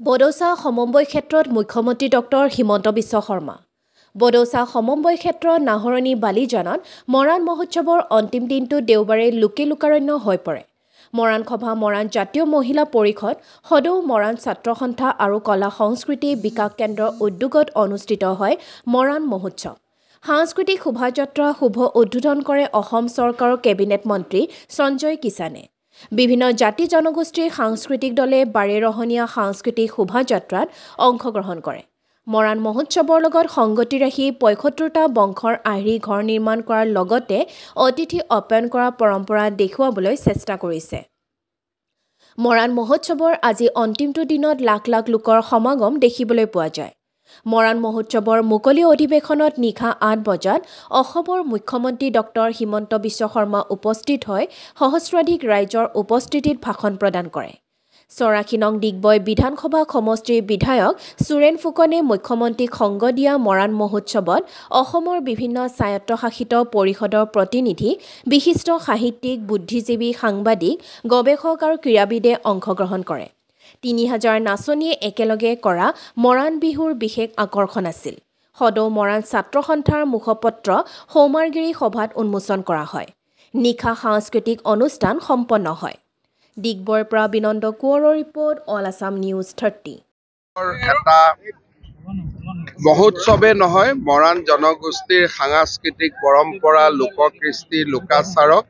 বড়ৌচা সমন্বয় ক্ষেত্ৰত মুখ্যমন্ত্ৰী ডক্টৰ হিমন্ত বিশ্ব শৰ্মা। বড়ৌচা সমন্বয় ক্ষেত্ৰৰ নাহৰণি বালিজানত মৰাণ মহোৎসৱৰ অন্তিম দিনটো দেওবাৰে লোকাৰণ্য হৈ পৰে। মৰাণ সভা মৰাণ জাতীয় মহিলা পৰিষদ সদৌ মৰাণ ছাত্ৰ সন্থা আৰু কলা সংস্কৃতি বিকাশ কেন্দ্ৰৰ উদ্যোগত অনুষ্ঠিত হয় মৰাণ মহোৎসৱ। সাংস্কৃতিক শোভাযাত্ৰা শুভ উদ্বোধন কৰে অসম চৰকাৰৰ কেবিনেট মন্ত্ৰী সঞ্জয় কিষাণে। বিভিন্ন জাতি জনগোষ্ঠীৰ সাংস্কৃতিক দলে বাৰেৰহণীয়া সাংস্কৃতিক শোভাযাত্ৰাত অংশগ্ৰহণ কৰে। মৰাণ মহোৎসৱৰ লগত সংগতি ৰাখি ৭৫টা বংশৰ আৰ্হি ঘৰ নিৰ্মাণ কৰাৰ লগতে অতিথি আপ্যায়ন কৰাৰ পৰম্পৰা দেখুৱাবলৈ চেষ্টা কৰিছে। মৰাণ মহোৎসৱৰ আজি অন্তিমটো দিনত লাখ লাখ লোকৰ সমাগম দেখিবলৈ পোৱা যায়। মৰাণ মহোৎসৱৰ মুকলি অধিৱেশনত নিশা ৮ বজাত অসমৰ মুখ্যমন্ত্ৰী ডক্টৰ হিমন্ত বিশ্ব শৰ্মা উপস্থিত হৈ সহস্ৰাধিক ৰাইজৰ উপস্থিতিত ভাষণ প্ৰদান কৰে। ৮৪ নং ডিগবৈ বিধানসভা সমষ্টিৰ বিধায়ক সুৰেন ফুকনে মুখ্যমন্ত্ৰীক সংগ দিয়া মৰাণ মহোৎসৱত অসমৰ বিভিন্ন স্বায়ত্তশাসিত পৰিষদৰ প্ৰতিনিধি, বিশিষ্ট সাহিত্যিক, বুদ্ধিজীৱী, সাংবাদিক, গৱেষক আৰু ক্ৰীড়াবিদে অংশগ্ৰহণ কৰে। ৩০০০ নাচনীয়ে একেলগে কৰা মৰাণ বিহুৰ বিশেষ আকৰ্ষণ আছিল। সদৌ মৰাণ ছাত্ৰ সন্থাৰ মুখপত্ৰ সৌমাৰগিৰি সভাত উন্মোচন কৰা হয়। নিশা সাংস্কৃতিক অনুষ্ঠান সম্পন্ন হয়। ডিগবৈৰ পৰা বিনন্দ কোঁৱৰৰ ৰিপৰ্ট, অল আছাম নিউজ 30। এটা মহোৎসৱে নহয়, মৰাণ জনগোষ্ঠীৰ সাংস্কৃতিক পৰম্পৰা, লোককৃষ্টি, লোকাচাৰক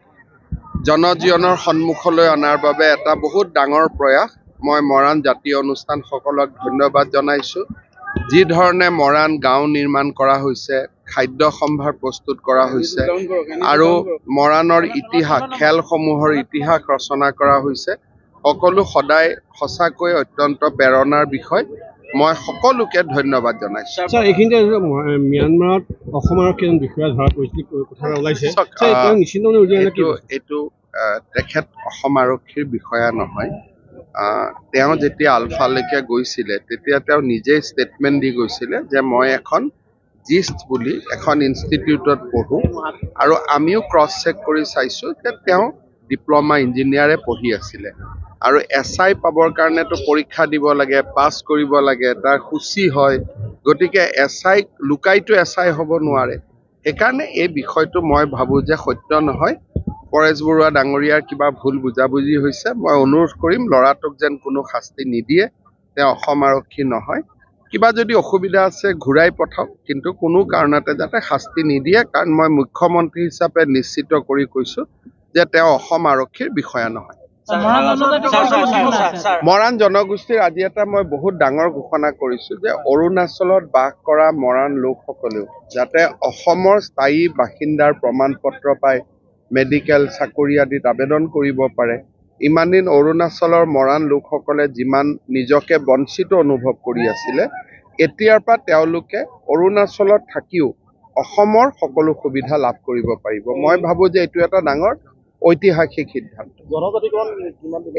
জনজীৱনৰ সন্মুখলৈ অনাৰ বাবে এটা বহুত ডাঙৰ প্ৰয়াস। মই মৰাণ জাতীয় অনুষ্ঠানসকলক ধন্যবাদ জনাইছোঁ। যি ধৰণে মৰাণ গাঁও নিৰ্মাণ কৰা হৈছে, খাদ্য সম্ভাৰ প্ৰস্তুত কৰা হৈছে আৰু মৰাণৰ ইতিহাস, খেলসমূহৰ ইতিহাস ৰচনা কৰা হৈছে, সকলো সদায় সঁচাকৈ অত্যন্ত প্ৰেৰণাৰ বিষয়। মই সকলোকে ধন্যবাদ জনাইছোঁ। এইখিনিতে ম্যানমাৰত অসম আৰক্ষীৰ বিষয়া ধৰা পৰিছিল কথা ওলাইছে, এইটো তেখেত অসম আৰক্ষীৰ বিষয়া নহয়। তেওঁ যেতিয়া আলফালৈকে গৈছিলে তেতিয়া তেওঁ নিজেই ষ্টেটমেণ্ট দি গৈছিলে যে মই এখন জিষ্ট বুলি এখন ইনষ্টিটিউটত পঢ়োঁ আৰু আমিও ক্ৰছ চেক কৰি চাইছোঁ যে তেওঁ ডিপ্ল'মা ইঞ্জিনিয়াৰে পঢ়ি আছিলে। আৰু SI পাবৰ কাৰণেতো পৰীক্ষা দিব লাগে, পাছ কৰিব লাগে, তাৰ সূচী হয়। গতিকে SI লুকাইতো SI হ'ব নোৱাৰে। সেইকাৰণে এই বিষয়টো মই ভাবোঁ যে সত্য নহয়। পৰেশ বৰুৱা ডাঙৰীয়াৰ কিবা ভুল বুজাবুজি হৈছে। মই অনুৰোধ কৰিম ল'ৰাটোক যেন কোনো শাস্তি নিদিয়ে। তেওঁ অসম আৰক্ষী নহয়। কিবা যদি অসুবিধা আছে ঘূৰাই পঠাওক, কিন্তু কোনো কাৰণতে যাতে শাস্তি নিদিয়ে, কাৰণ মই মুখ্যমন্ত্ৰী হিচাপে নিশ্চিত কৰি কৈছোঁ যে তেওঁ অসম আৰক্ষীৰ বিষয়া নহয়। মৰাণ জনগোষ্ঠীৰ আজি এটা মই বহুত ডাঙৰ ঘোষণা কৰিছোঁ যে অৰুণাচলত বাস কৰা মৰাণ লোকসকলেও যাতে অসমৰ স্থায়ী বাসিন্দাৰ প্ৰমাণ পত্ৰ পায়, মেডিকেল, চাকৰি আদিত আবেদন কৰিব পাৰে। ইমান দিন অৰুণাচলৰ মৰাণ লোকসকলে যিমান নিজকে বঞ্চিত অনুভৱ কৰি আছিলে, এতিয়াৰ পৰা তেওঁলোকে অৰুণাচলত থাকিও অসমৰ সকলো সুবিধা লাভ কৰিব পাৰিব। মই ভাবোঁ যে এইটো এটা ডাঙৰ ঐতিহাসিক সিদ্ধান্ত।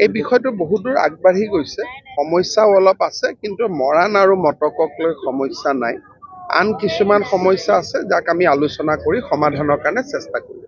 এই বিষয়টো বহুদূৰ আগবাঢ়ি গৈছে, সমস্যাও অলপ আছে, কিন্তু মৰাণ আৰু মটকক লৈ সমস্যা নাই। আন কিছুমান সমস্যা আছে যাক আমি আলোচনা কৰি সমাধানৰ কাৰণে চেষ্টা কৰিম।